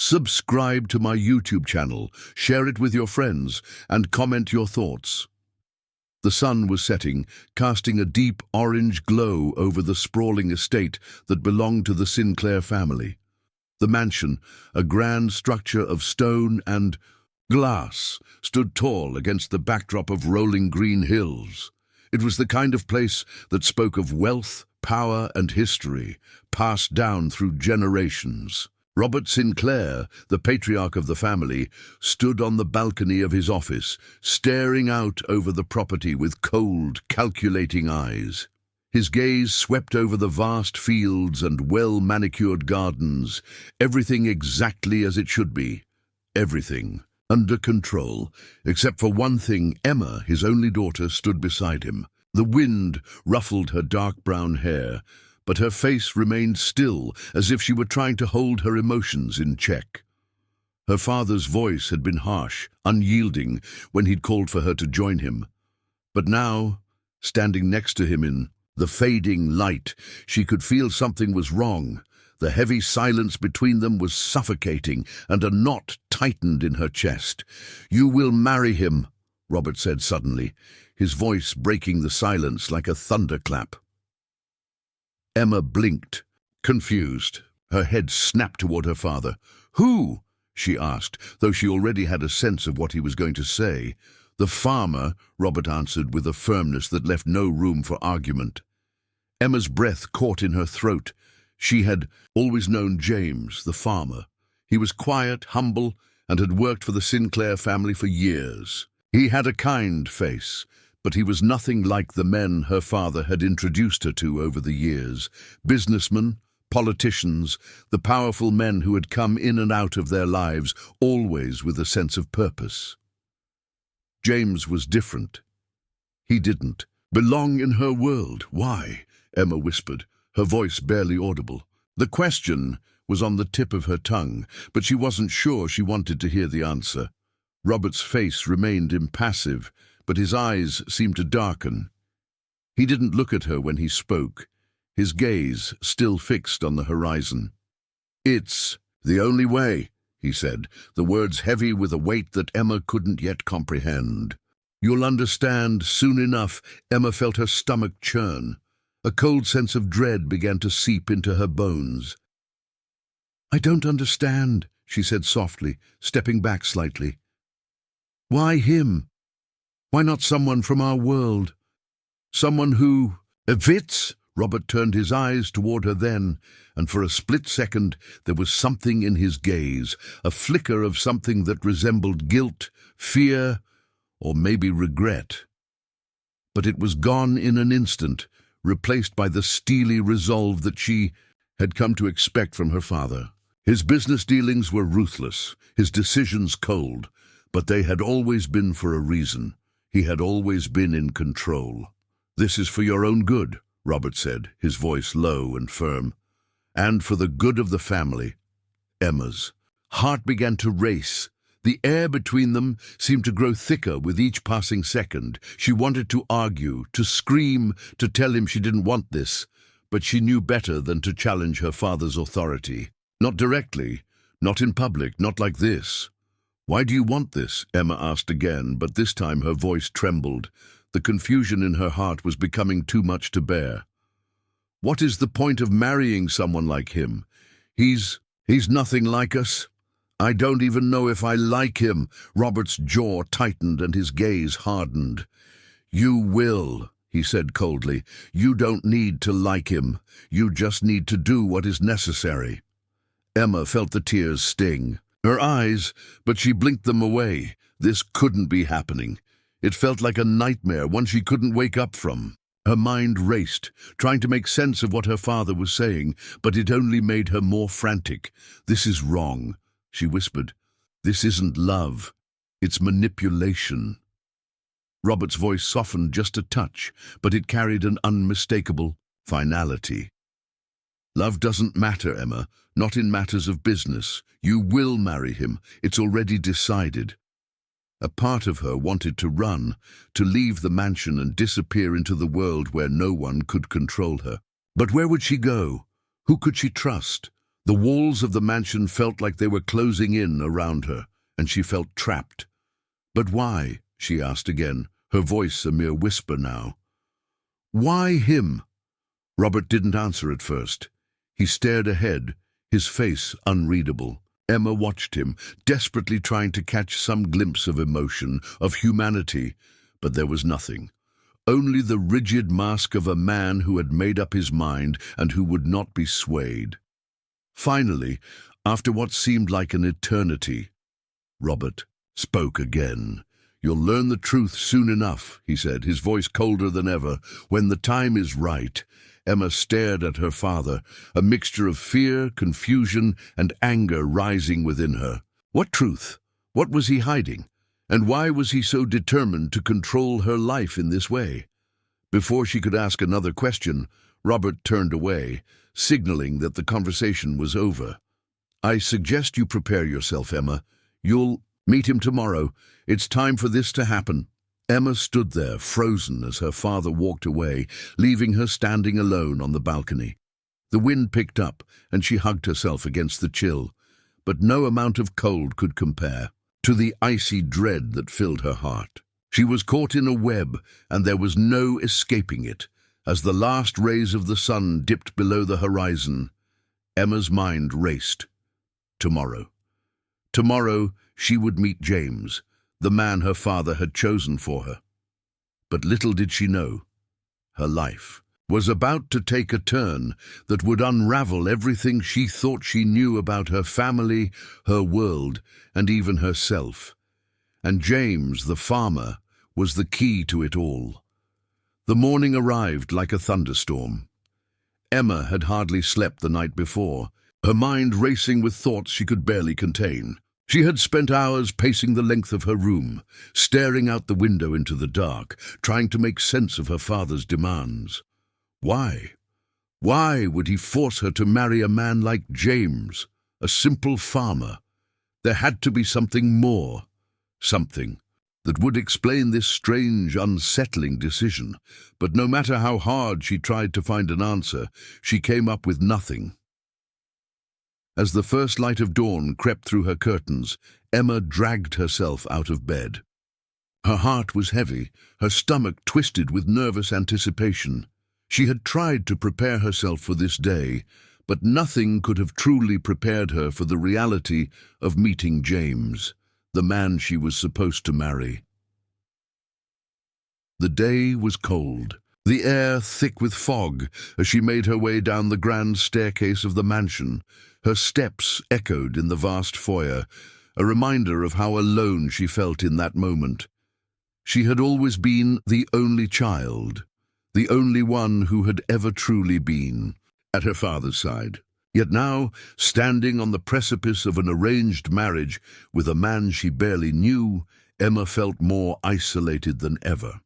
Subscribe to my YouTube channel, share it with your friends, and comment your thoughts. The sun was setting, casting a deep orange glow over the sprawling estate that belonged to the Sinclair family. The mansion, a grand structure of stone and glass, stood tall against the backdrop of rolling green hills. It was the kind of place that spoke of wealth, power, and history, passed down through generations. Robert Sinclair, the patriarch of the family, stood on the balcony of his office, staring out over the property with cold, calculating eyes. His gaze swept over the vast fields and well-manicured gardens, everything exactly as it should be. Everything under control, except for one thing. Emma, his only daughter, stood beside him. The wind ruffled her dark brown hair, but her face remained still, as if she were trying to hold her emotions in check. Her father's voice had been harsh, unyielding, when he'd called for her to join him. But now, standing next to him in the fading light, she could feel something was wrong. The heavy silence between them was suffocating, and a knot tightened in her chest. "You will marry him," Robert said suddenly, his voice breaking the silence like a thunderclap. Emma blinked, confused. Her head snapped toward her father. "Who?" she asked, though she already had a sense of what he was going to say. "The farmer," Robert answered with a firmness that left no room for argument. Emma's breath caught in her throat. She had always known James, the farmer. He was quiet, humble, and had worked for the Sinclair family for years. He had a kind face, but he was nothing like the men her father had introduced her to over the years. Businessmen, politicians, the powerful men who had come in and out of their lives, always with a sense of purpose. James was different. He didn't belong in her world. "Why?" Emma whispered, her voice barely audible. The question was on the tip of her tongue, but she wasn't sure she wanted to hear the answer. Robert's face remained impassive, but his eyes seemed to darken. He didn't look at her when he spoke, his gaze still fixed on the horizon. "It's the only way," he said, the words heavy with a weight that Emma couldn't yet comprehend. "You'll understand soon enough." Emma felt her stomach churn. A cold sense of dread began to seep into her bones. "I don't understand," she said softly, stepping back slightly. "Why him? Why not someone from our world? Someone who—" "Evits?" Robert turned his eyes toward her then, and for a split second there was something in his gaze, a flicker of something that resembled guilt, fear, or maybe regret. But it was gone in an instant, replaced by the steely resolve that she had come to expect from her father. His business dealings were ruthless, his decisions cold, but they had always been for a reason. He had always been in control. "This is for your own good," Robert said, his voice low and firm. "And for the good of the family." Emma's heart began to race. The air between them seemed to grow thicker with each passing second. She wanted to argue, to scream, to tell him she didn't want this, but she knew better than to challenge her father's authority. Not directly, not in public, not like this. "Why do you want this?" Emma asked again, but this time her voice trembled. The confusion in her heart was becoming too much to bear. "What is the point of marrying someone like him? He's nothing like us. I don't even know if I like him." Robert's jaw tightened and his gaze hardened. "You will," he said coldly. "You don't need to like him. You just need to do what is necessary." Emma felt the tears sting her eyes, but she blinked them away. This couldn't be happening. It felt like a nightmare, one she couldn't wake up from. Her mind raced, trying to make sense of what her father was saying, but it only made her more frantic. "This is wrong," she whispered. "This isn't love. It's manipulation." Robert's voice softened just a touch, but it carried an unmistakable finality. "Love doesn't matter, Emma, not in matters of business. You will marry him. It's already decided." A part of her wanted to run, to leave the mansion and disappear into the world where no one could control her. But where would she go? Who could she trust? The walls of the mansion felt like they were closing in around her, and she felt trapped. "But why?" she asked again, her voice a mere whisper now. "Why him?" Robert didn't answer at first. He stared ahead, his face unreadable. Emma watched him, desperately trying to catch some glimpse of emotion, of humanity, but there was nothing. Only the rigid mask of a man who had made up his mind and who would not be swayed. Finally, after what seemed like an eternity, Robert spoke again. "You'll learn the truth soon enough," he said, his voice colder than ever. "When the time is right." Emma stared at her father, a mixture of fear, confusion, and anger rising within her. What truth? What was he hiding? And why was he so determined to control her life in this way? Before she could ask another question, Robert turned away, signaling that the conversation was over. "I suggest you prepare yourself, Emma. You'll meet him tomorrow. It's time for this to happen." Emma stood there, frozen, as her father walked away, leaving her standing alone on the balcony. The wind picked up, and she hugged herself against the chill, but no amount of cold could compare to the icy dread that filled her heart. She was caught in a web, and there was no escaping it. As the last rays of the sun dipped below the horizon, Emma's mind raced. Tomorrow. Tomorrow she would meet James, the man her father had chosen for her. But little did she know, her life was about to take a turn that would unravel everything she thought she knew about her family, her world, and even herself. And James, the farmer, was the key to it all. The morning arrived like a thunderstorm. Emma had hardly slept the night before, her mind racing with thoughts she could barely contain. She had spent hours pacing the length of her room, staring out the window into the dark, trying to make sense of her father's demands. Why? Why would he force her to marry a man like James, a simple farmer? There had to be something more, something that would explain this strange, unsettling decision. But no matter how hard she tried to find an answer, she came up with nothing. As the first light of dawn crept through her curtains, Emma dragged herself out of bed. Her heart was heavy, her stomach twisted with nervous anticipation. She had tried to prepare herself for this day, but nothing could have truly prepared her for the reality of meeting James, the man she was supposed to marry. The day was cold, the air thick with fog as she made her way down the grand staircase of the mansion. Her steps echoed in the vast foyer, a reminder of how alone she felt in that moment. She had always been the only child, the only one who had ever truly been at her father's side. Yet now, standing on the precipice of an arranged marriage with a man she barely knew, Emma felt more isolated than ever.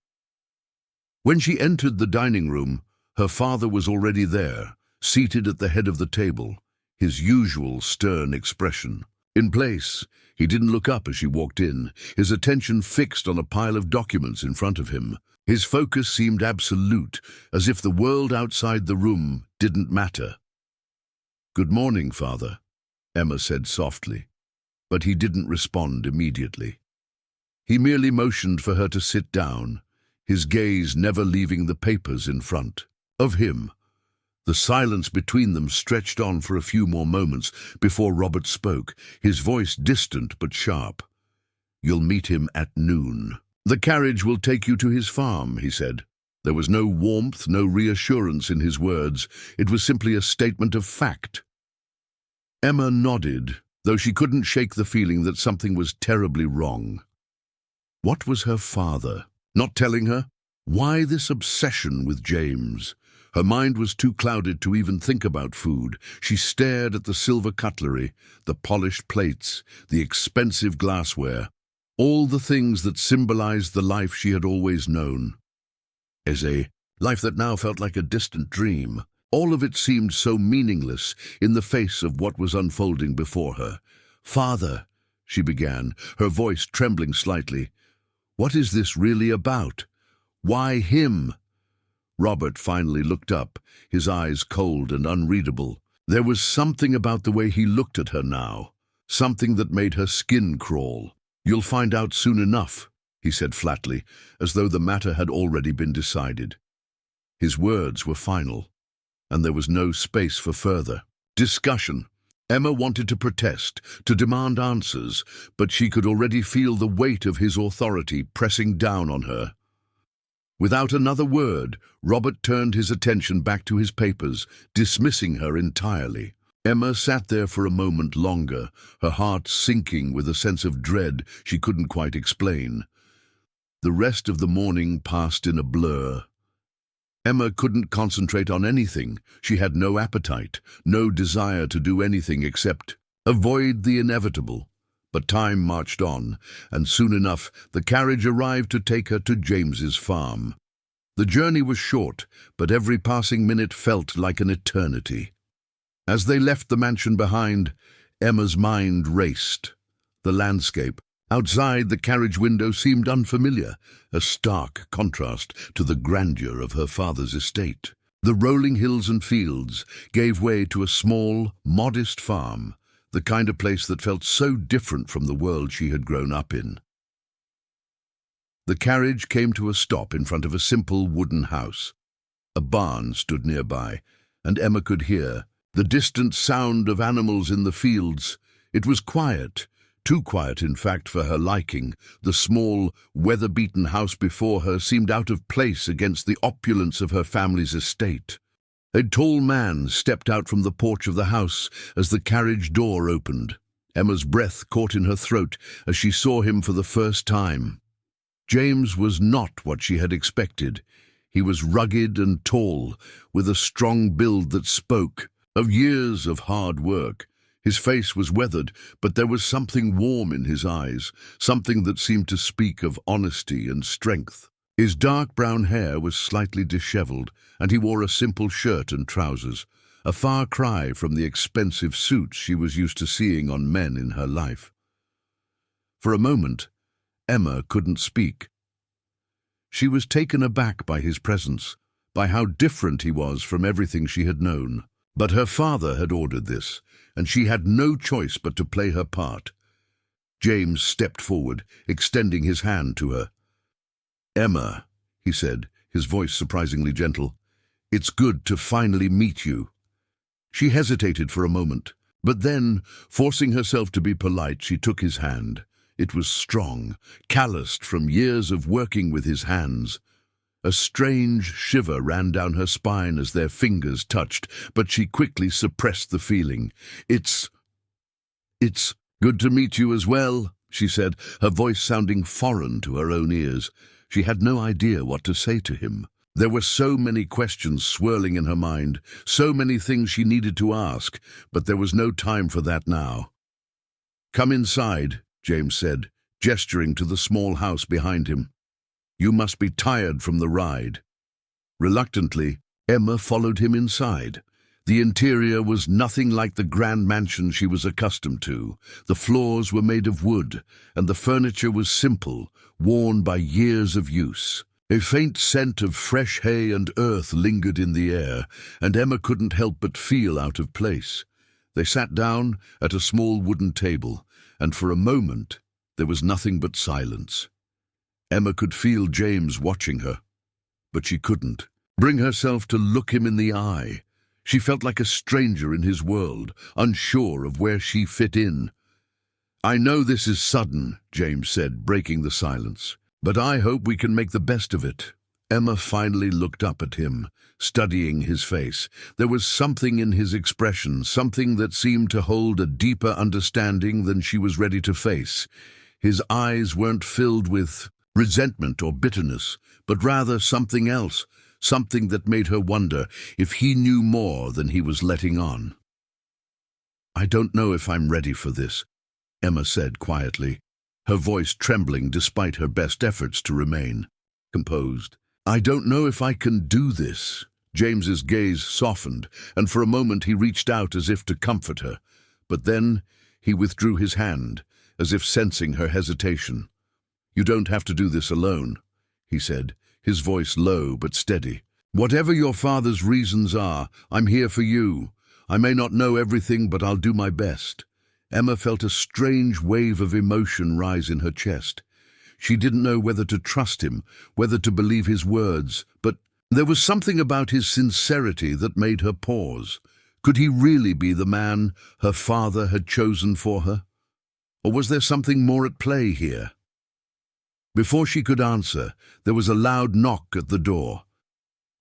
When she entered the dining room, her father was already there, seated at the head of the table, his usual stern expression in place. He didn't look up as she walked in, his attention fixed on a pile of documents in front of him. His focus seemed absolute, as if the world outside the room didn't matter. "Good morning, Father," Emma said softly, but he didn't respond immediately. He merely motioned for her to sit down, his gaze never leaving the papers in front of him. The silence between them stretched on for a few more moments before Robert spoke, his voice distant but sharp. "You'll meet him at noon. The carriage will take you to his farm," he said. There was no warmth, no reassurance in his words. It was simply a statement of fact. Emma nodded, though she couldn't shake the feeling that something was terribly wrong. What was her father not telling her? Why this obsession with James? Her mind was too clouded to even think about food. She stared at the silver cutlery, the polished plates, the expensive glassware, all the things that symbolized the life she had always known. As a life that now felt like a distant dream. All of it seemed so meaningless in the face of what was unfolding before her. "Father," she began, her voice trembling slightly, "what is this really about? Why him?" Robert finally looked up, his eyes cold and unreadable. There was something about the way he looked at her now, something that made her skin crawl. "You'll find out soon enough," he said flatly, as though the matter had already been decided. His words were final, and there was no space for further discussion. Emma wanted to protest, to demand answers, but she could already feel the weight of his authority pressing down on her. Without another word, Robert turned his attention back to his papers, dismissing her entirely. Emma sat there for a moment longer, her heart sinking with a sense of dread she couldn't quite explain. The rest of the morning passed in a blur. Emma couldn't concentrate on anything. She had no appetite, no desire to do anything except avoid the inevitable. But time marched on, and soon enough the carriage arrived to take her to James's farm. The journey was short, but every passing minute felt like an eternity. As they left the mansion behind, Emma's mind raced. The landscape outside the carriage window seemed unfamiliar, a stark contrast to the grandeur of her father's estate. The rolling hills and fields gave way to a small, modest farm, the kind of place that felt so different from the world she had grown up in. The carriage came to a stop in front of a simple wooden house. A barn stood nearby, and Emma could hear the distant sound of animals in the fields. It was quiet, too quiet, in fact, for her liking. The small, weather-beaten house before her seemed out of place against the opulence of her family's estate. A tall man stepped out from the porch of the house as the carriage door opened. Emma's breath caught in her throat as she saw him for the first time. James was not what she had expected. He was rugged and tall, with a strong build that spoke of years of hard work. His face was weathered, but there was something warm in his eyes, something that seemed to speak of honesty and strength. His dark brown hair was slightly disheveled, and he wore a simple shirt and trousers, a far cry from the expensive suits she was used to seeing on men in her life. For a moment, Emma couldn't speak. She was taken aback by his presence, by how different he was from everything she had known. But her father had ordered this, and she had no choice but to play her part. James stepped forward, extending his hand to her. "Emma," he said, his voice surprisingly gentle, "it's good to finally meet you." She hesitated for a moment, but then, forcing herself to be polite, she took his hand. It was strong, calloused from years of working with his hands. A strange shiver ran down her spine as their fingers touched, but she quickly suppressed the feeling. It's good to meet you as well," she said, her voice sounding foreign to her own ears. She had no idea what to say to him. There were so many questions swirling in her mind, so many things she needed to ask, but there was no time for that now. "Come inside," James said, gesturing to the small house behind him. "You must be tired from the ride." Reluctantly, Emma followed him inside. The interior was nothing like the grand mansion she was accustomed to. The floors were made of wood, and the furniture was simple, worn by years of use. A faint scent of fresh hay and earth lingered in the air, and Emma couldn't help but feel out of place. They sat down at a small wooden table, and for a moment there was nothing but silence. Emma could feel James watching her, but she couldn't bring herself to look him in the eye. She felt like a stranger in his world, unsure of where she fit in. "I know this is sudden," James said, breaking the silence, "but I hope we can make the best of it." Emma finally looked up at him, studying his face. There was something in his expression, something that seemed to hold a deeper understanding than she was ready to face. His eyes weren't filled with resentment or bitterness, but rather something else, something that made her wonder if he knew more than he was letting on. "I don't know if I'm ready for this," Emma said quietly, her voice trembling despite her best efforts to remain composed. "I don't know if I can do this." James's gaze softened, and for a moment he reached out as if to comfort her, but then he withdrew his hand, as if sensing her hesitation. "You don't have to do this alone," he said, his voice low but steady. "Whatever your father's reasons are, I'm here for you. I may not know everything, but I'll do my best." Emma felt a strange wave of emotion rise in her chest. She didn't know whether to trust him, whether to believe his words, but there was something about his sincerity that made her pause. Could he really be the man her father had chosen for her? Or was there something more at play here? Before she could answer, there was a loud knock at the door.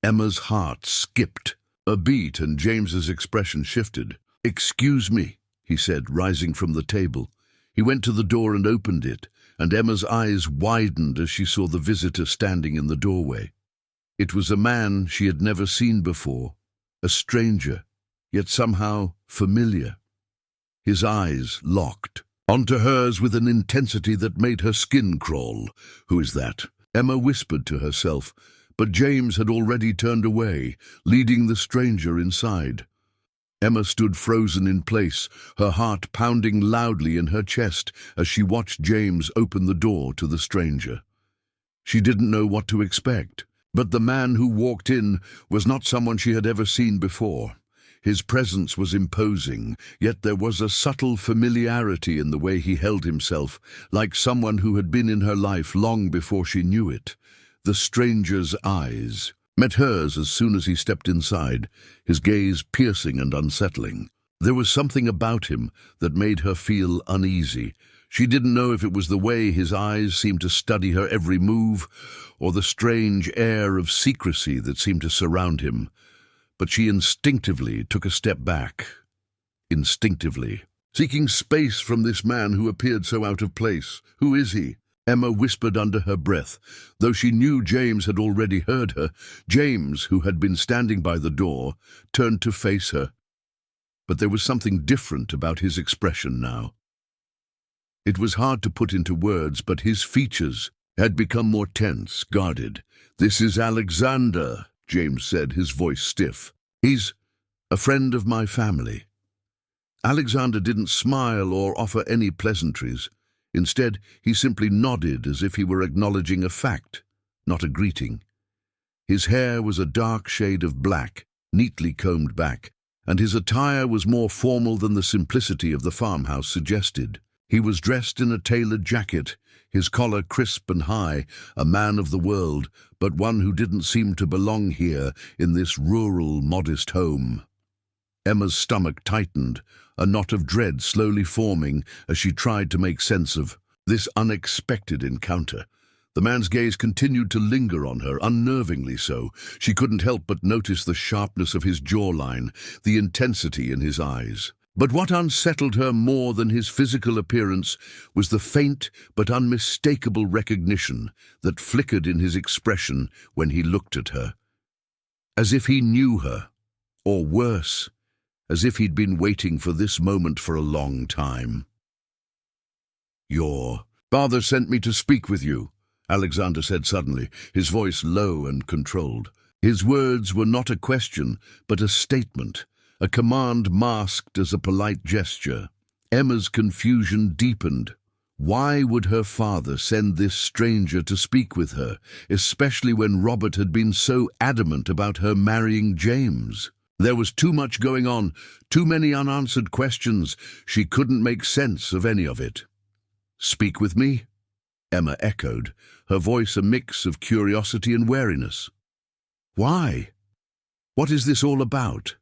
Emma's heart skipped a beat and James's expression shifted. "Excuse me," he said, rising from the table. He went to the door and opened it, and Emma's eyes widened as she saw the visitor standing in the doorway. It was a man she had never seen before, a stranger, yet somehow familiar. His eyes locked onto hers with an intensity that made her skin crawl. "Who is that?" Emma whispered to herself, but James had already turned away, leading the stranger inside. Emma stood frozen in place, her heart pounding loudly in her chest as she watched James open the door to the stranger. She didn't know what to expect, but the man who walked in was not someone she had ever seen before. His presence was imposing, yet there was a subtle familiarity in the way he held himself, like someone who had been in her life long before she knew it. The stranger's eyes met hers as soon as he stepped inside, his gaze piercing and unsettling. There was something about him that made her feel uneasy. She didn't know if it was the way his eyes seemed to study her every move, or the strange air of secrecy that seemed to surround him. But she instinctively took a step back. Instinctively, seeking space from this man who appeared so out of place. "Who is he?" Emma whispered under her breath, though she knew James had already heard her. James, who had been standing by the door, turned to face her. But there was something different about his expression now. It was hard to put into words, but his features had become more tense, guarded. "This is Alexander," James said, his voice stiff. "He's a friend of my family." Alexander didn't smile or offer any pleasantries. Instead, he simply nodded as if he were acknowledging a fact, not a greeting. His hair was a dark shade of black, neatly combed back, and his attire was more formal than the simplicity of the farmhouse suggested. He was dressed in a tailored jacket, his collar crisp and high, a man of the world, but one who didn't seem to belong here in this rural, modest home. Emma's stomach tightened, a knot of dread slowly forming as she tried to make sense of this unexpected encounter. The man's gaze continued to linger on her, unnervingly so. She couldn't help but notice the sharpness of his jawline, the intensity in his eyes. But what unsettled her more than his physical appearance was the faint but unmistakable recognition that flickered in his expression when he looked at her. As if he knew her, or worse, as if he'd been waiting for this moment for a long time. "Your father sent me to speak with you," Alexander said suddenly, his voice low and controlled. His words were not a question, but a statement, a command masked as a polite gesture. Emma's confusion deepened. Why would her father send this stranger to speak with her, especially when Robert had been so adamant about her marrying James? There was too much going on, too many unanswered questions. She couldn't make sense of any of it. "Speak with me?" Emma echoed, her voice a mix of curiosity and wariness. "Why? What is this all about?"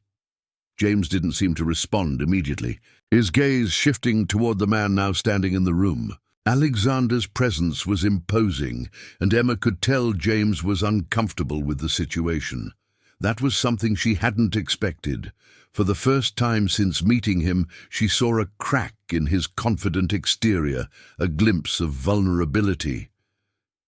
James didn't seem to respond immediately, his gaze shifting toward the man now standing in the room. Alexander's presence was imposing, and Emma could tell James was uncomfortable with the situation. That was something she hadn't expected. For the first time since meeting him, she saw a crack in his confident exterior, a glimpse of vulnerability.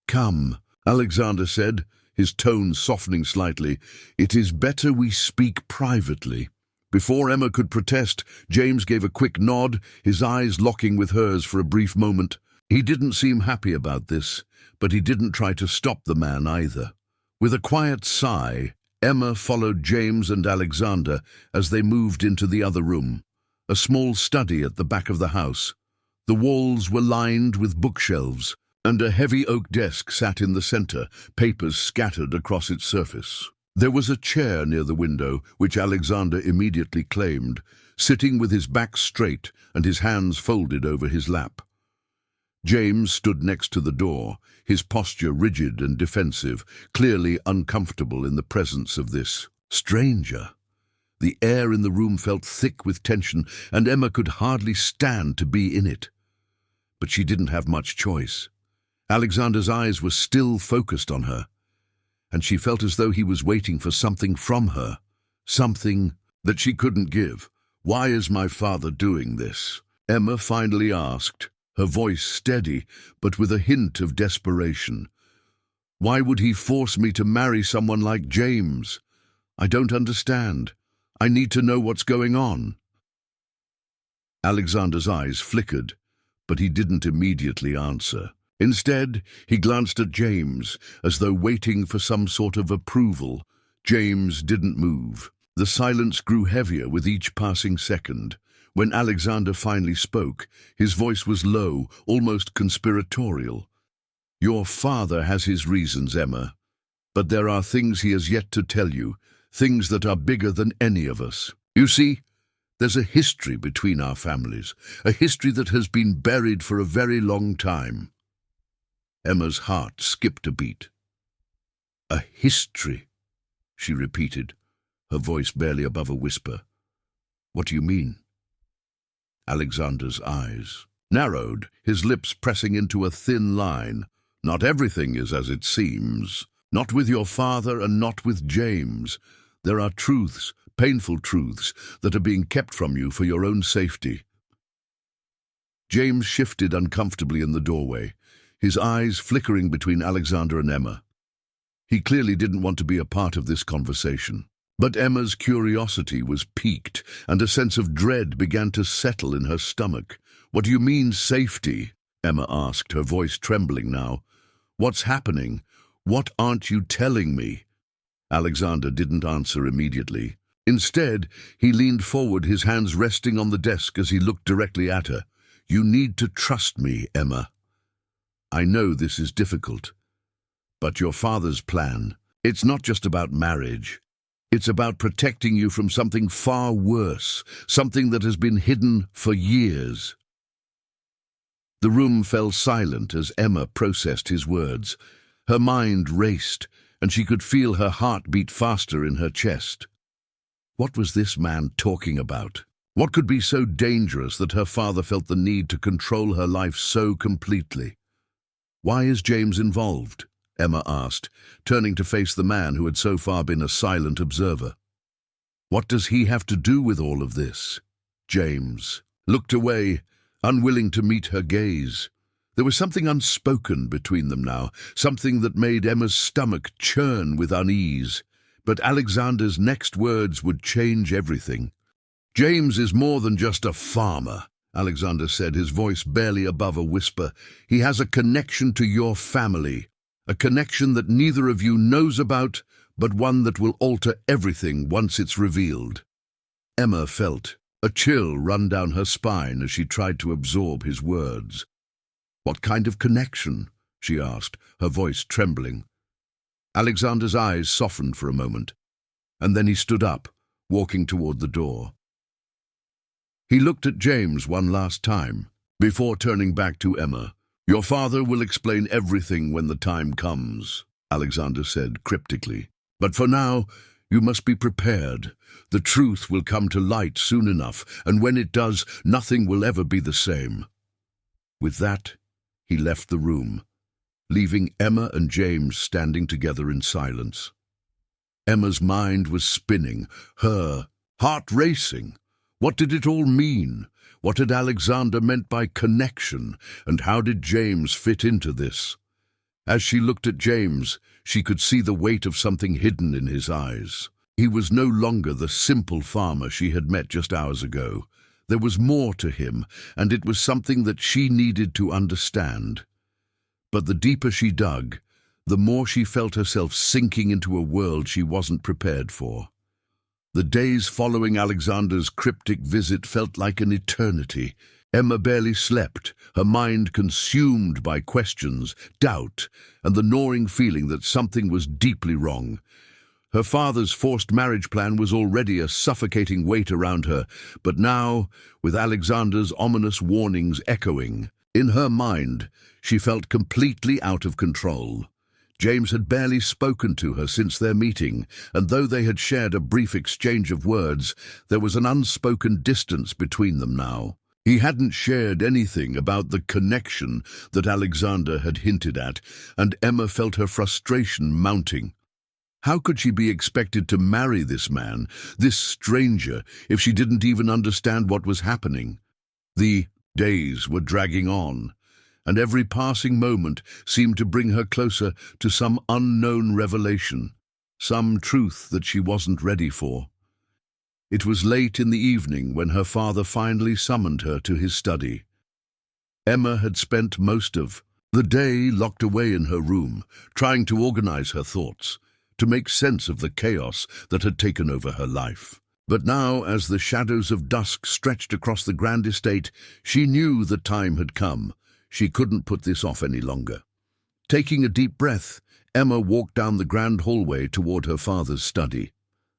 "Come," Alexander said, his tone softening slightly. "It is better we speak privately." Before Emma could protest, James gave a quick nod, his eyes locking with hers for a brief moment. He didn't seem happy about this, but he didn't try to stop the man either. With a quiet sigh, Emma followed James and Alexander as they moved into the other room, a small study at the back of the house. The walls were lined with bookshelves, and a heavy oak desk sat in the center, papers scattered across its surface. There was a chair near the window, which Alexander immediately claimed, sitting with his back straight and his hands folded over his lap. James stood next to the door, his posture rigid and defensive, clearly uncomfortable in the presence of this stranger. The air in the room felt thick with tension, and Emma could hardly stand to be in it. But she didn't have much choice. Alexander's eyes were still focused on her, and she felt as though he was waiting for something from her, something that she couldn't give. "Why is my father doing this?" Emma finally asked, her voice steady, but with a hint of desperation. "Why would he force me to marry someone like James? I don't understand. I need to know what's going on." Alexander's eyes flickered, but he didn't immediately answer. Instead, he glanced at James, as though waiting for some sort of approval. James didn't move. The silence grew heavier with each passing second. When Alexander finally spoke, his voice was low, almost conspiratorial. "Your father has his reasons, Emma, but there are things he has yet to tell you, things that are bigger than any of us. You see, there's a history between our families, a history that has been buried for a very long time." Emma's heart skipped a beat. "A history," she repeated, her voice barely above a whisper. "What do you mean?" Alexander's eyes narrowed, his lips pressing into a thin line. "Not everything is as it seems. Not with your father and not with James. There are truths, painful truths, that are being kept from you for your own safety." James shifted uncomfortably in the doorway, his eyes flickering between Alexander and Emma. He clearly didn't want to be a part of this conversation. But Emma's curiosity was piqued, and a sense of dread began to settle in her stomach. "What do you mean, safety?" Emma asked, her voice trembling now. "What's happening? What aren't you telling me?" Alexander didn't answer immediately. Instead, he leaned forward, his hands resting on the desk as he looked directly at her. "You need to trust me, Emma. I know this is difficult, but your father's plan, it's not just about marriage. It's about protecting you from something far worse, something that has been hidden for years." The room fell silent as Emma processed his words. Her mind raced, and she could feel her heart beat faster in her chest. What was this man talking about? What could be so dangerous that her father felt the need to control her life so completely? "Why is James involved?" Emma asked, turning to face the man who had so far been a silent observer. "What does he have to do with all of this?" James looked away, unwilling to meet her gaze. There was something unspoken between them now, something that made Emma's stomach churn with unease. But Alexander's next words would change everything. "James is more than just a farmer," Alexander said, his voice barely above a whisper. "He has a connection to your family. A connection that neither of you knows about, but one that will alter everything once it's revealed." Emma felt a chill run down her spine as she tried to absorb his words. "What kind of connection?" she asked, her voice trembling. Alexander's eyes softened for a moment, and then he stood up, walking toward the door. He looked at James one last time, before turning back to Emma. "Your father will explain everything when the time comes," Alexander said cryptically. "But for now, you must be prepared. The truth will come to light soon enough, and when it does, nothing will ever be the same." With that, he left the room, leaving Emma and James standing together in silence. Emma's mind was spinning, her heart racing. What did it all mean? What had Alexander meant by connection, and how did James fit into this? As she looked at James, she could see the weight of something hidden in his eyes. He was no longer the simple farmer she had met just hours ago. There was more to him, and it was something that she needed to understand. But the deeper she dug, the more she felt herself sinking into a world she wasn't prepared for. The days following Alexander's cryptic visit felt like an eternity. Emma barely slept, her mind consumed by questions, doubt, and the gnawing feeling that something was deeply wrong. Her father's forced marriage plan was already a suffocating weight around her, but now, with Alexander's ominous warnings echoing, in her mind, she felt completely out of control. James had barely spoken to her since their meeting, and though they had shared a brief exchange of words, there was an unspoken distance between them now. He hadn't shared anything about the connection that Alexander had hinted at, and Emma felt her frustration mounting. How could she be expected to marry this man, this stranger, if she didn't even understand what was happening? The days were dragging on, and every passing moment seemed to bring her closer to some unknown revelation, some truth that she wasn't ready for. It was late in the evening when her father finally summoned her to his study. Emma had spent most of the day locked away in her room, trying to organize her thoughts, to make sense of the chaos that had taken over her life. But now, as the shadows of dusk stretched across the grand estate, she knew the time had come. She couldn't put this off any longer. Taking a deep breath, Emma walked down the grand hallway toward her father's study.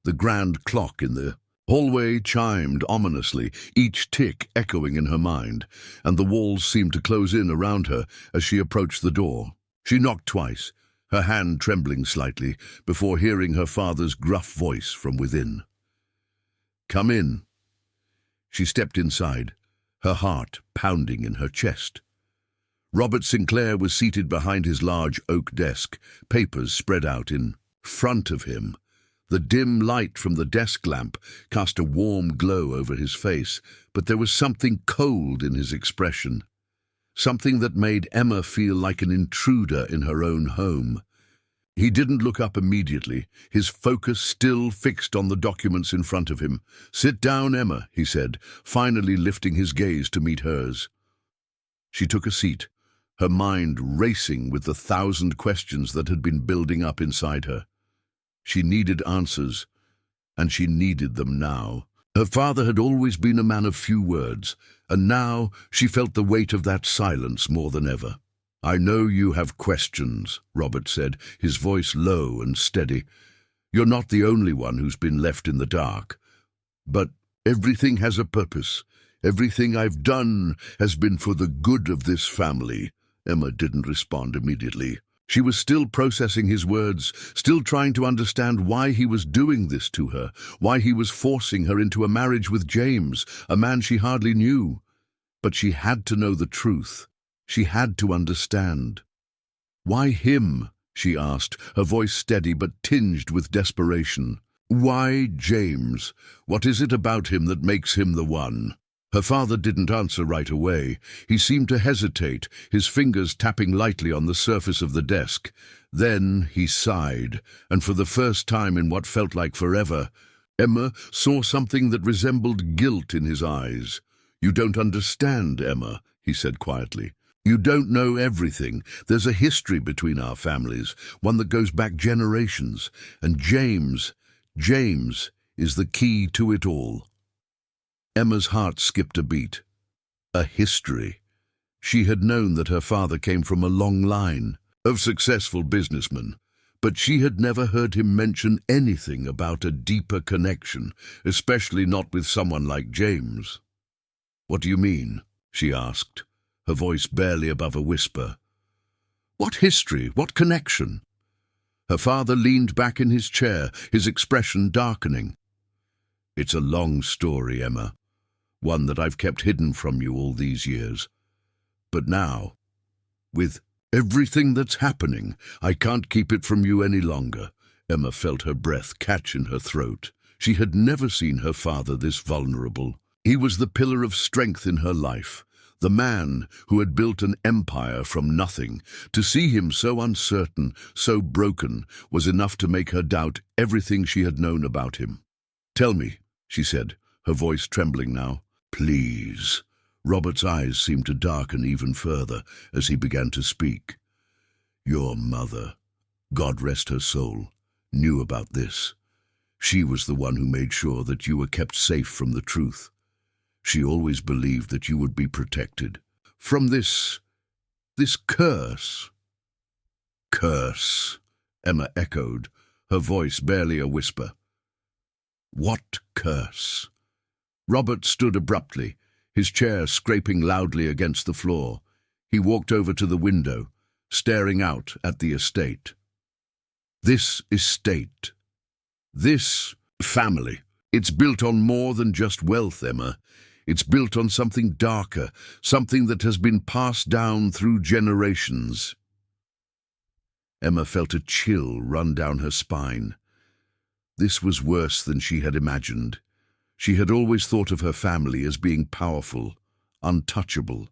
The grand clock in the hallway chimed ominously, each tick echoing in her mind, and the walls seemed to close in around her as she approached the door. She knocked twice, her hand trembling slightly, before hearing her father's gruff voice from within. "Come in." She stepped inside, her heart pounding in her chest. Robert Sinclair was seated behind his large oak desk, papers spread out in front of him. The dim light from the desk lamp cast a warm glow over his face, but there was something cold in his expression. Something that made Emma feel like an intruder in her own home. He didn't look up immediately, his focus still fixed on the documents in front of him. "Sit down, Emma," he said, finally lifting his gaze to meet hers. She took a seat, her mind racing with the 1,000 questions that had been building up inside her. She needed answers, and she needed them now. Her father had always been a man of few words, and now she felt the weight of that silence more than ever. "I know you have questions," Robert said, his voice low and steady. "You're not the only one who's been left in the dark. But everything has a purpose. Everything I've done has been for the good of this family." Emma didn't respond immediately. She was still processing his words, still trying to understand why he was doing this to her, why he was forcing her into a marriage with James, a man she hardly knew. But she had to know the truth. She had to understand. "Why him?" she asked, her voice steady but tinged with desperation. "Why James? What is it about him that makes him the one?" Her father didn't answer right away. He seemed to hesitate, his fingers tapping lightly on the surface of the desk. Then he sighed, and for the first time in what felt like forever, Emma saw something that resembled guilt in his eyes. "You don't understand, Emma," he said quietly. "You don't know everything. There's a history between our families, one that goes back generations, and James is the key to it all." Emma's heart skipped a beat. A history. She had known that her father came from a long line of successful businessmen, but she had never heard him mention anything about a deeper connection, especially not with someone like James. "What do you mean?" she asked, her voice barely above a whisper. "What history? What connection?" Her father leaned back in his chair, his expression darkening. "It's a long story, Emma. One that I've kept hidden from you all these years. But now, with everything that's happening, I can't keep it from you any longer." Emma felt her breath catch in her throat. She had never seen her father this vulnerable. He was the pillar of strength in her life, the man who had built an empire from nothing. To see him so uncertain, so broken, was enough to make her doubt everything she had known about him. "Tell me," she said, her voice trembling now. "Please." Robert's eyes seemed to darken even further as he began to speak. "Your mother, God rest her soul, knew about this. She was the one who made sure that you were kept safe from the truth. She always believed that you would be protected from this curse." "Curse," Emma echoed, her voice barely a whisper. What curse? Robert stood abruptly, his chair scraping loudly against the floor. He walked over to the window, staring out at the estate. This estate, this family, it's built on more than just wealth, Emma. It's built on something darker, something that has been passed down through generations. Emma felt a chill run down her spine. This was worse than she had imagined. She had always thought of her family as being powerful, untouchable.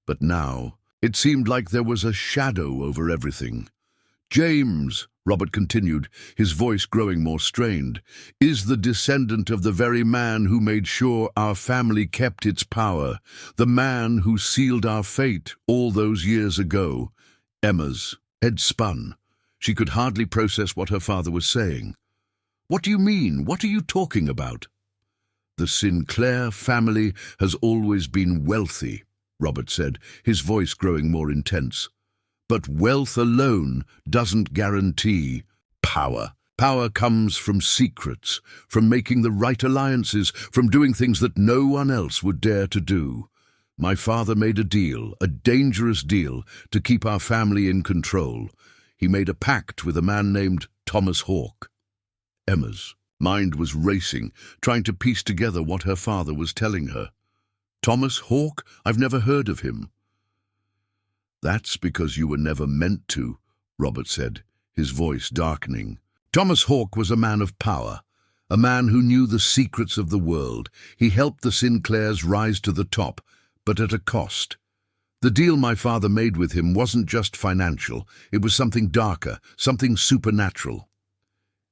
But now, it seemed like there was a shadow over everything. James, Robert continued, his voice growing more strained, is the descendant of the very man who made sure our family kept its power, the man who sealed our fate all those years ago. Emma's head spun. She could hardly process what her father was saying. What do you mean? What are you talking about? The Sinclair family has always been wealthy, Robert said, his voice growing more intense. But wealth alone doesn't guarantee power. Power comes from secrets, from making the right alliances, from doing things that no one else would dare to do. My father made a deal, a dangerous deal, to keep our family in control. He made a pact with a man named Thomas Hawke. Emma's mind was racing, trying to piece together what her father was telling her. Thomas Hawke? I've never heard of him. That's because you were never meant to, Robert said, his voice darkening. Thomas Hawke was a man of power, a man who knew the secrets of the world. He helped the Sinclairs rise to the top, but at a cost. The deal my father made with him wasn't just financial, it was something darker, something supernatural.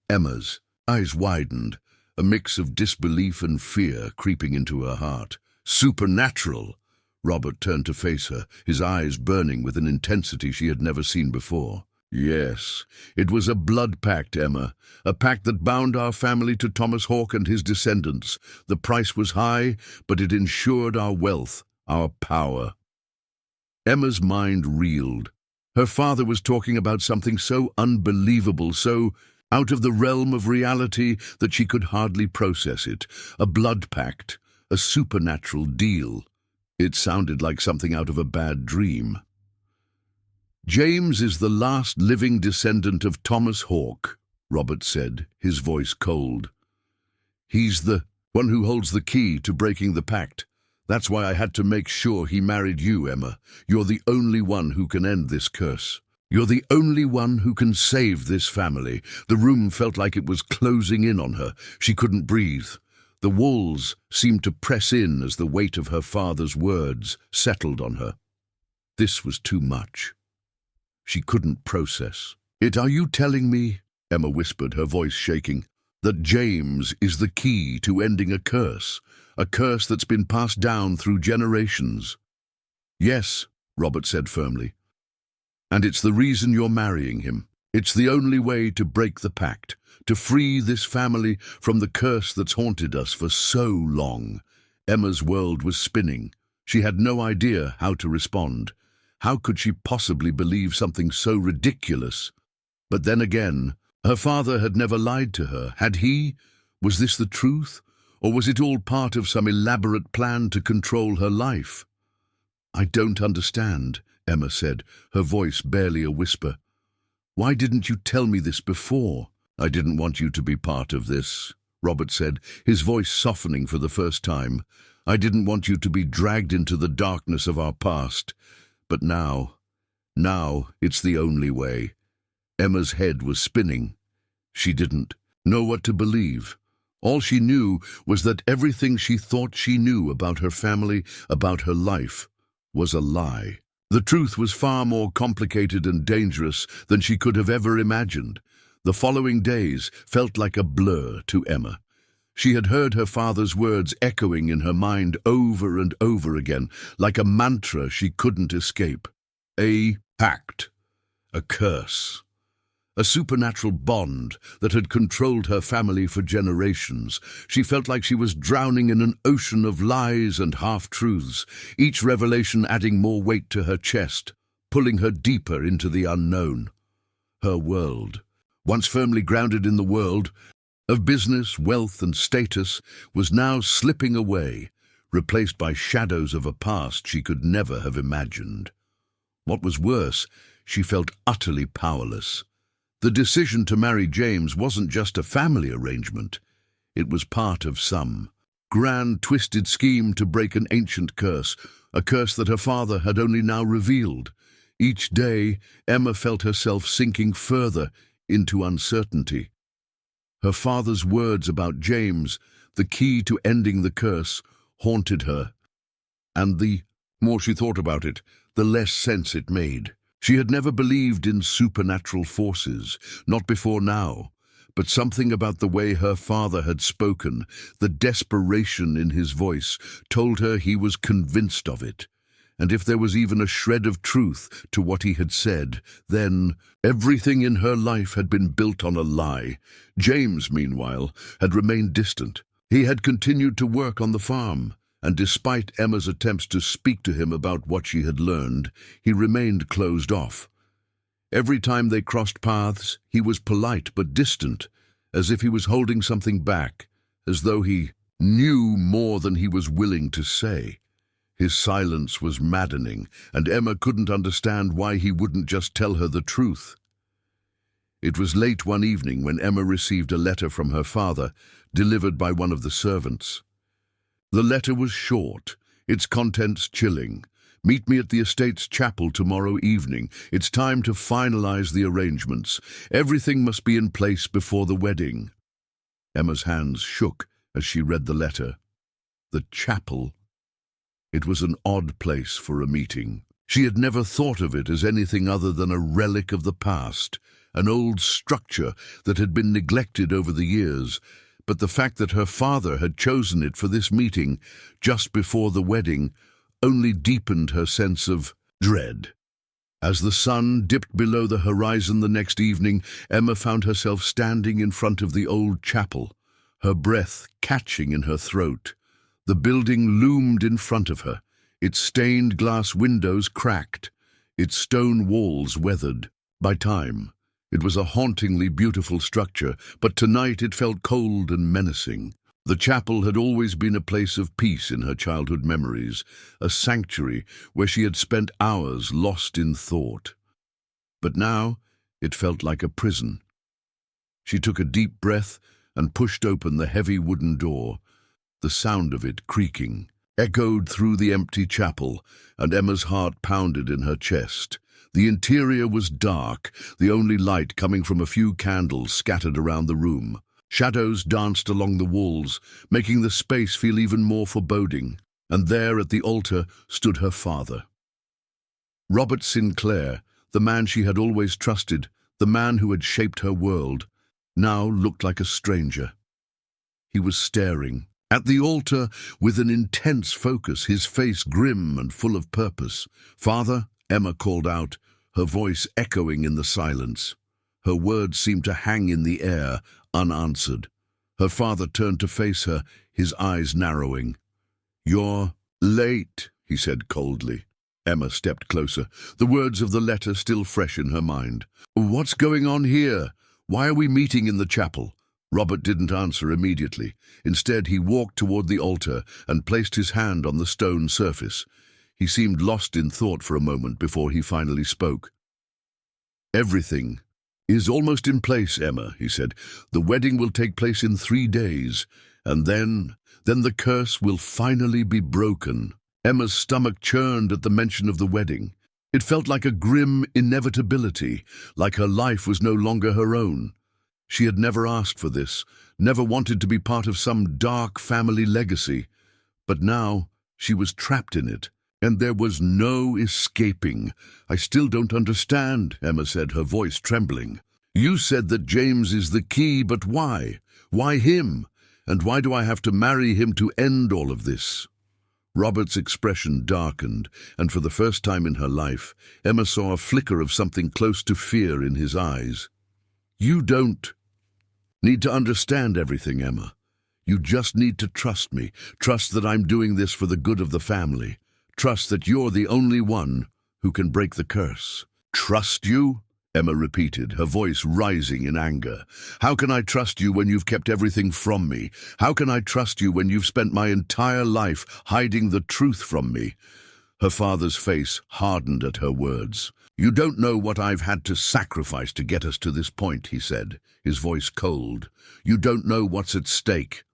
Emma's eyes widened, a mix of disbelief and fear creeping into her heart. Supernatural! Robert turned to face her, his eyes burning with an intensity she had never seen before. Yes, it was a blood pact, Emma, a pact that bound our family to Thomas Hawke and his descendants. The price was high, but it ensured our wealth, our power. Emma's mind reeled. Her father was talking about something so unbelievable, so out of the realm of reality that she could hardly process it. A blood pact, a supernatural deal. It sounded like something out of a bad dream. James is the last living descendant of Thomas Hawke, Robert said, his voice cold. He's the one who holds the key to breaking the pact. That's why I had to make sure he married you, Emma. You're the only one who can end this curse. You're the only one who can save this family. The room felt like it was closing in on her. She couldn't breathe. The walls seemed to press in as the weight of her father's words settled on her. This was too much. She couldn't process it. Are you telling me, Emma whispered, her voice shaking, that James is the key to ending a curse that's been passed down through generations? Yes, Robert said firmly. And it's the reason you're marrying him. It's the only way to break the pact, to free this family from the curse that's haunted us for so long. Emma's world was spinning. She had no idea how to respond. How could she possibly believe something so ridiculous? But then again, her father had never lied to her. Had he? Was this the truth? Or was it all part of some elaborate plan to control her life? I don't understand, Emma said, her voice barely a whisper. Why didn't you tell me this before? I didn't want you to be part of this, Robert said, his voice softening for the first time. I didn't want you to be dragged into the darkness of our past. But now it's the only way. Emma's head was spinning. She didn't know what to believe. All she knew was that everything she thought she knew about her family, about her life, was a lie. The truth was far more complicated and dangerous than she could have ever imagined. The following days felt like a blur to Emma. She had heard her father's words echoing in her mind over and over again, like a mantra she couldn't escape. A pact, a curse, a supernatural bond that had controlled her family for generations. She felt like she was drowning in an ocean of lies and half-truths, each revelation adding more weight to her chest, pulling her deeper into the unknown. Her world once firmly grounded in the world of business, wealth, and status, was now slipping away, replaced by shadows of a past she could never have imagined. What was worse, she felt utterly powerless. The decision to marry James wasn't just a family arrangement. It was part of some grand, twisted scheme to break an ancient curse, a curse that her father had only now revealed. Each day, Emma felt herself sinking further into uncertainty. Her father's words about James, the key to ending the curse, haunted her, and the more she thought about it, the less sense it made. She had never believed in supernatural forces, not before now, but something about the way her father had spoken, the desperation in his voice, told her he was convinced of it. And if there was even a shred of truth to what he had said, then everything in her life had been built on a lie. James, meanwhile, had remained distant. He had continued to work on the farm, and despite Emma's attempts to speak to him about what she had learned, he remained closed off. Every time they crossed paths, he was polite but distant, as if he was holding something back, as though he knew more than he was willing to say. His silence was maddening, and Emma couldn't understand why he wouldn't just tell her the truth. It was late one evening when Emma received a letter from her father, delivered by one of the servants. The letter was short, its contents chilling. "Meet me at the estate's chapel tomorrow evening. It's time to finalize the arrangements. Everything must be in place before the wedding." Emma's hands shook as she read the letter. The chapel. It was an odd place for a meeting. She had never thought of it as anything other than a relic of the past, an old structure that had been neglected over the years. But the fact that her father had chosen it for this meeting, just before the wedding, only deepened her sense of dread. As the sun dipped below the horizon the next evening, Emma found herself standing in front of the old chapel, her breath catching in her throat. The building loomed in front of her, its stained glass windows cracked, its stone walls weathered by time. It was a hauntingly beautiful structure, but tonight it felt cold and menacing. The chapel had always been a place of peace in her childhood memories, a sanctuary where she had spent hours lost in thought. But now it felt like a prison. She took a deep breath and pushed open the heavy wooden door. The sound of it, creaking, echoed through the empty chapel, and Emma's heart pounded in her chest. The interior was dark, the only light coming from a few candles scattered around the room. Shadows danced along the walls, making the space feel even more foreboding. And there at the altar stood her father. Robert Sinclair, the man she had always trusted, the man who had shaped her world, now looked like a stranger. He was staring at the altar with an intense focus, his face grim and full of purpose. "Father," Emma called out, her voice echoing in the silence. Her words seemed to hang in the air, unanswered. Her father turned to face her, his eyes narrowing. "You're late," he said coldly. Emma stepped closer, the words of the letter still fresh in her mind. "What's going on here? Why are we meeting in the chapel?" Robert didn't answer immediately. Instead, he walked toward the altar and placed his hand on the stone surface. He seemed lost in thought for a moment before he finally spoke. "Everything is almost in place, Emma," he said. "The wedding will take place in 3 days, and then the curse will finally be broken." Emma's stomach churned at the mention of the wedding. It felt like a grim inevitability, like her life was no longer her own. She had never asked for this, never wanted to be part of some dark family legacy. But now she was trapped in it, and there was no escaping. "I still don't understand," Emma said, her voice trembling. "You said that James is the key, but why? Why him? And why do I have to marry him to end all of this?" Robert's expression darkened, and for the first time in her life, Emma saw a flicker of something close to fear in his eyes. "You don't need to understand everything, Emma. You just need to trust me. Trust that I'm doing this for the good of the family. Trust that you're the only one who can break the curse." "Trust you?" Emma repeated, her voice rising in anger. "How can I trust you when you've kept everything from me? How can I trust you when you've spent my entire life hiding the truth from me?" Her father's face hardened at her words. "You don't know what I've had to sacrifice to get us to this point," he said, his voice cold. "You don't know what's at stake."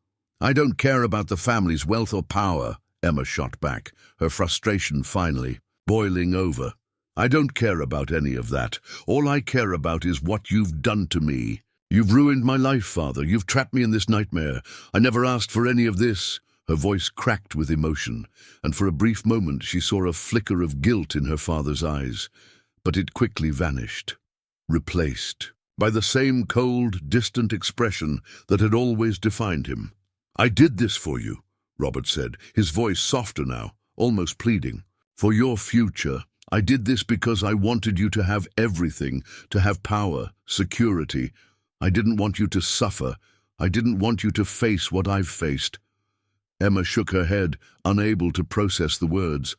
"I don't care about the family's wealth or power," Emma shot back, her frustration finally boiling over. "I don't care about any of that. All I care about is what you've done to me. You've ruined my life, Father. You've trapped me in this nightmare. I never asked for any of this." Her voice cracked with emotion, and for a brief moment she saw a flicker of guilt in her father's eyes. But it quickly vanished, replaced by the same cold, distant expression that had always defined him. "I did this for you," Robert said, his voice softer now, almost pleading. "For your future. I did this because I wanted you to have everything, to have power, security. I didn't want you to suffer. I didn't want you to face what I've faced." Emma shook her head, unable to process the words.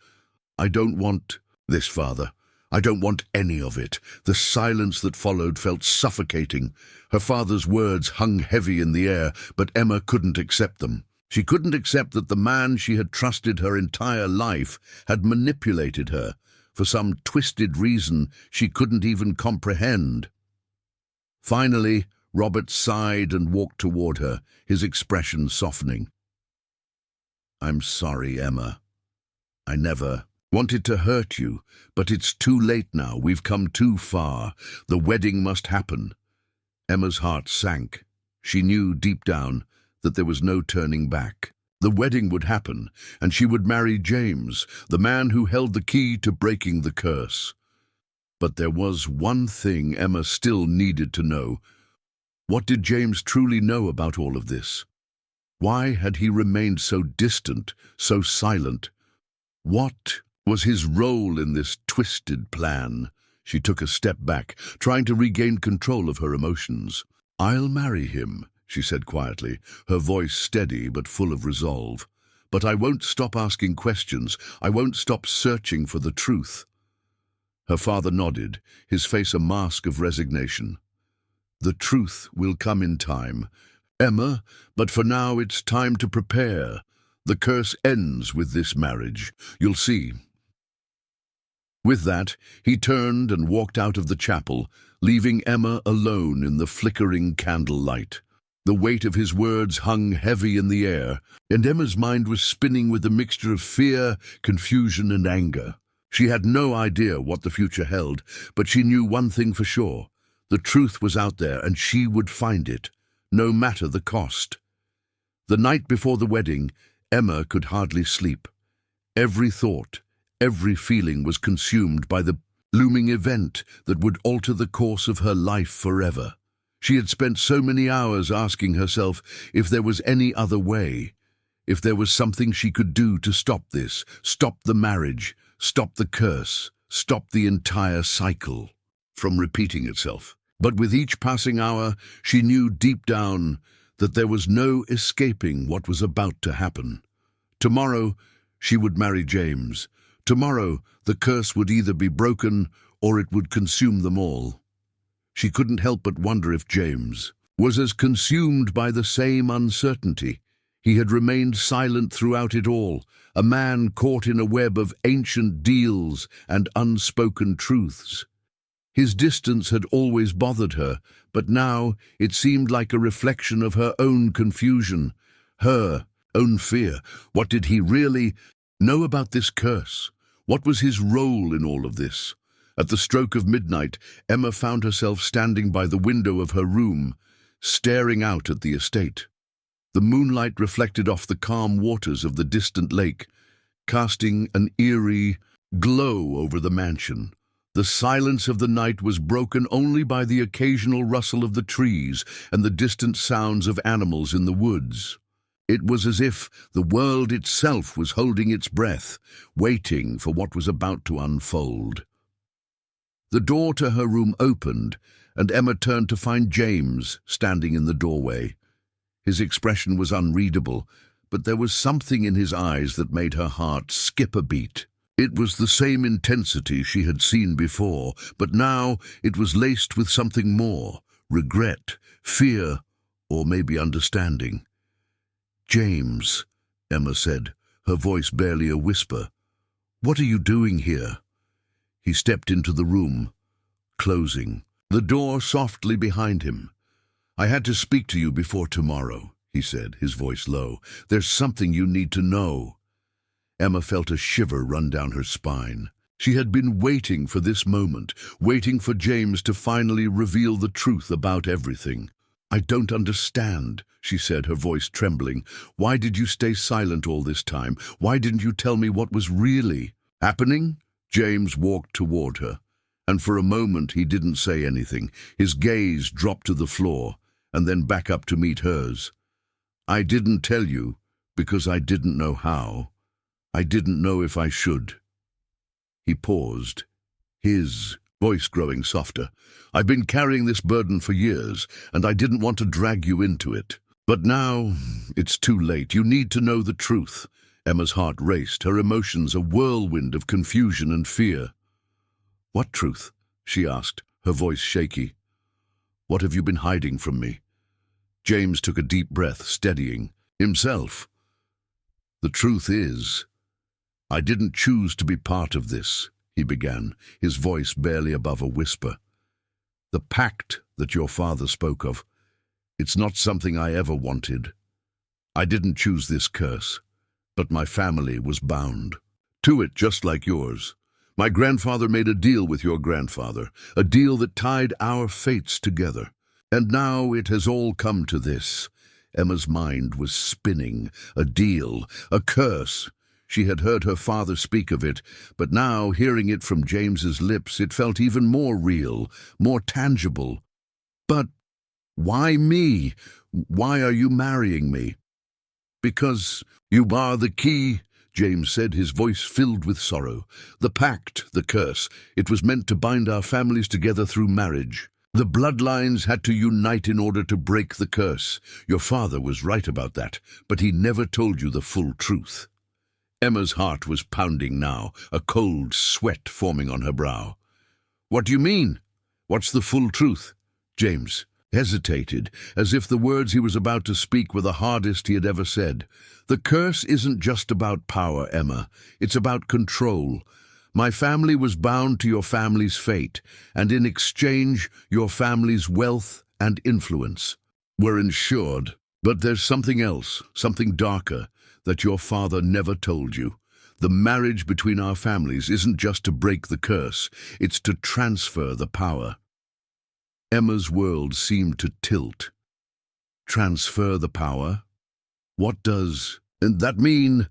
"I don't want this, Father. I don't want any of it." The silence that followed felt suffocating. Her father's words hung heavy in the air, but Emma couldn't accept them. She couldn't accept that the man she had trusted her entire life had manipulated her, for some twisted reason she couldn't even comprehend. Finally, Robert sighed and walked toward her, his expression softening. "I'm sorry, Emma. I never wanted to hurt you, but it's too late now. We've come too far. The wedding must happen." Emma's heart sank. She knew deep down that there was no turning back. The wedding would happen, and she would marry James, the man who held the key to breaking the curse. But there was one thing Emma still needed to know. What did James truly know about all of this? Why had he remained so distant, so silent? What was his role in this twisted plan? She took a step back, trying to regain control of her emotions. "I'll marry him," she said quietly, her voice steady but full of resolve. "But I won't stop asking questions. I won't stop searching for the truth." Her father nodded, his face a mask of resignation. "The truth will come in time, Emma, but for now it's time to prepare. The curse ends with this marriage. You'll see." With that, he turned and walked out of the chapel, leaving Emma alone in the flickering candlelight. The weight of his words hung heavy in the air, and Emma's mind was spinning with a mixture of fear, confusion, and anger. She had no idea what the future held, but she knew one thing for sure. The truth was out there, and she would find it, no matter the cost. The night before the wedding, Emma could hardly sleep. Every thought, every feeling was consumed by the looming event that would alter the course of her life forever. She had spent so many hours asking herself if there was any other way, if there was something she could do to stop this, stop the marriage, stop the curse, stop the entire cycle from repeating itself. But with each passing hour, she knew deep down that there was no escaping what was about to happen. Tomorrow, she would marry James. Tomorrow, the curse would either be broken or it would consume them all. She couldn't help but wonder if James was as consumed by the same uncertainty. He had remained silent throughout it all, a man caught in a web of ancient deals and unspoken truths. His distance had always bothered her, but now it seemed like a reflection of her own confusion, her own fear. What did he really know about this curse? What was his role in all of this? At the stroke of midnight, Emma found herself standing by the window of her room, staring out at the estate. The moonlight reflected off the calm waters of the distant lake, casting an eerie glow over the mansion. The silence of the night was broken only by the occasional rustle of the trees and the distant sounds of animals in the woods. It was as if the world itself was holding its breath, waiting for what was about to unfold. The door to her room opened, and Emma turned to find James standing in the doorway. His expression was unreadable, but there was something in his eyes that made her heart skip a beat. It was the same intensity she had seen before, but now it was laced with something more: regret, fear, or maybe understanding. "James," Emma said, her voice barely a whisper, "what are you doing here?" He stepped into the room, closing the door softly behind him. "I had to speak to you before tomorrow," he said, his voice low. "There's something you need to know." Emma felt a shiver run down her spine. She had been waiting for this moment, waiting for James to finally reveal the truth about everything. "I don't understand," she said, her voice trembling. "Why did you stay silent all this time? Why didn't you tell me what was really happening?" James walked toward her, and for a moment he didn't say anything. His gaze dropped to the floor, and then back up to meet hers. "I didn't tell you because I didn't know how. I didn't know if I should." He paused, his voice growing softer. "I've been carrying this burden for years, and I didn't want to drag you into it. But now it's too late. You need to know the truth." Emma's heart raced, her emotions a whirlwind of confusion and fear. "What truth?" she asked, her voice shaky. "What have you been hiding from me?" James took a deep breath, steadying himself. "The truth is, I didn't choose to be part of this," he began, his voice barely above a whisper. "The pact that your father spoke of, it's not something I ever wanted. I didn't choose this curse, but my family was bound to it just like yours. My grandfather made a deal with your grandfather, a deal that tied our fates together. And now it has all come to this." Emma's mind was spinning. A deal, a curse. She had heard her father speak of it, but now, hearing it from James's lips, it felt even more real, more tangible. "But why me? Why are you marrying me?" "Because you are the key," James said, his voice filled with sorrow. "The pact, the curse, it was meant to bind our families together through marriage. The bloodlines had to unite in order to break the curse. Your father was right about that, but he never told you the full truth." Emma's heart was pounding now, a cold sweat forming on her brow. "What do you mean? What's the full truth?" James hesitated, as if the words he was about to speak were the hardest he had ever said. "The curse isn't just about power, Emma. It's about control. My family was bound to your family's fate, and in exchange, your family's wealth and influence were ensured. But there's something else, something darker, that your father never told you. The marriage between our families isn't just to break the curse, it's to transfer the power." Emma's world seemed to tilt. "Transfer the power? What does that mean?"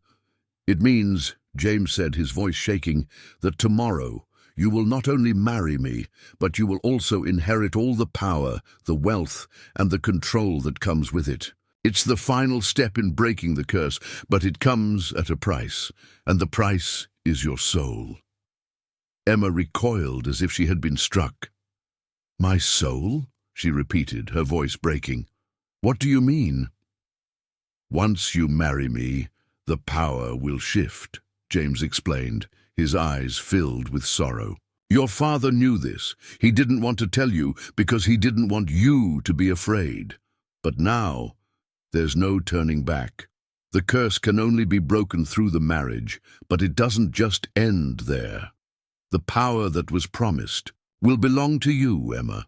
"It means," James said, his voice shaking, "that tomorrow you will not only marry me, but you will also inherit all the power, the wealth, and the control that comes with it. It's the final step in breaking the curse, but it comes at a price, and the price is your soul." Emma recoiled as if she had been struck. "My soul?" she repeated, her voice breaking. "What do you mean?" "Once you marry me, the power will shift," James explained, his eyes filled with sorrow. "Your father knew this. He didn't want to tell you because he didn't want you to be afraid. But now, there's no turning back. The curse can only be broken through the marriage, but it doesn't just end there. The power that was promised will belong to you, Emma.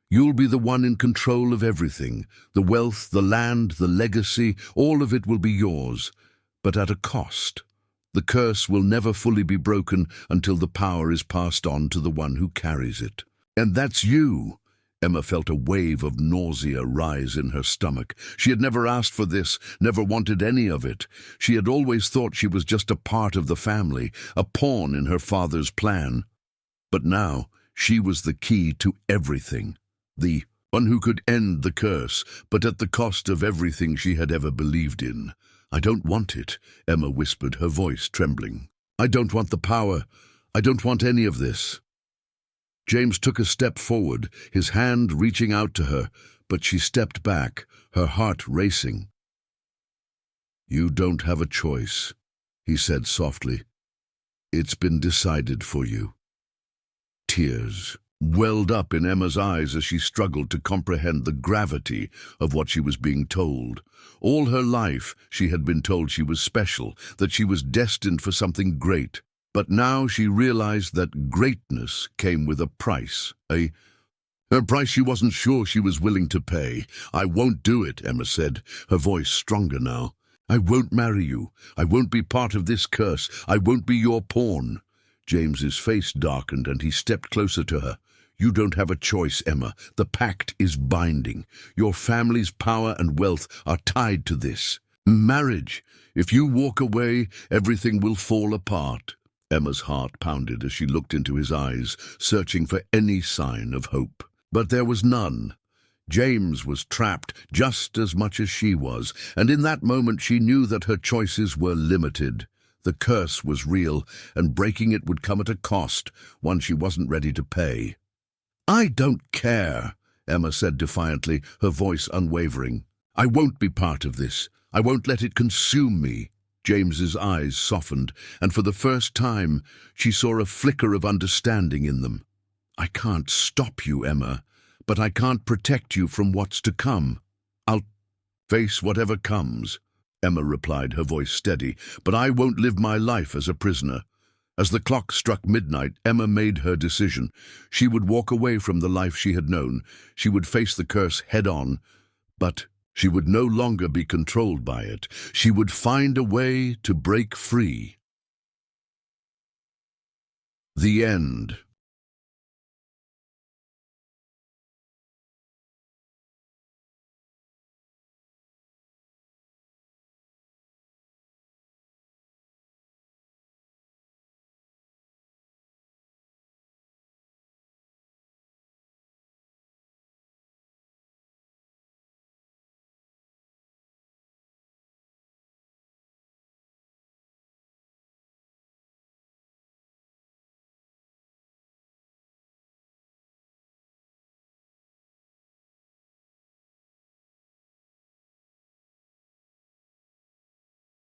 You'll be the one in control of everything. The wealth, the land, the legacy, all of it will be yours, but at a cost. The curse will never fully be broken until the power is passed on to the one who carries it. And that's you." Emma felt a wave of nausea rise in her stomach. She had never asked for this, never wanted any of it. She had always thought she was just a part of the family, a pawn in her father's plan. But now she was the key to everything, the one who could end the curse, but at the cost of everything she had ever believed in. "I don't want it," Emma whispered, her voice trembling. "I don't want the power. I don't want any of this." James took a step forward, his hand reaching out to her, but she stepped back, her heart racing. "You don't have a choice," he said softly. It's been decided for you." Tears welled up in Emma's eyes as she struggled to comprehend the gravity of what she was being told. All her life she had been told she was special, that she was destined for something great. But now she realized that greatness came with a price, a price she wasn't sure she was willing to pay. "I won't do it," Emma said, her voice stronger now. "I won't marry you. I won't be part of this curse. I won't be your pawn." James's face darkened and he stepped closer to her. "You don't have a choice, Emma. The pact is binding. Your family's power and wealth are tied to this marriage. If you walk away, everything will fall apart." Emma's heart pounded as she looked into his eyes, searching for any sign of hope. But there was none. James was trapped just as much as she was, and in that moment she knew that her choices were limited. The curse was real, and breaking it would come at a cost, one she wasn't ready to pay. "I don't care," Emma said defiantly, her voice unwavering. "I won't be part of this. I won't let it consume me." James's eyes softened, and for the first time she saw a flicker of understanding in them. "I can't stop you, Emma, but I can't protect you from what's to come. I'll face whatever comes," Emma replied, her voice steady, "but I won't live my life as a prisoner." As the clock struck midnight, Emma made her decision. She would walk away from the life she had known. She would face the curse head-on, but she would no longer be controlled by it. She would find a way to break free. The end.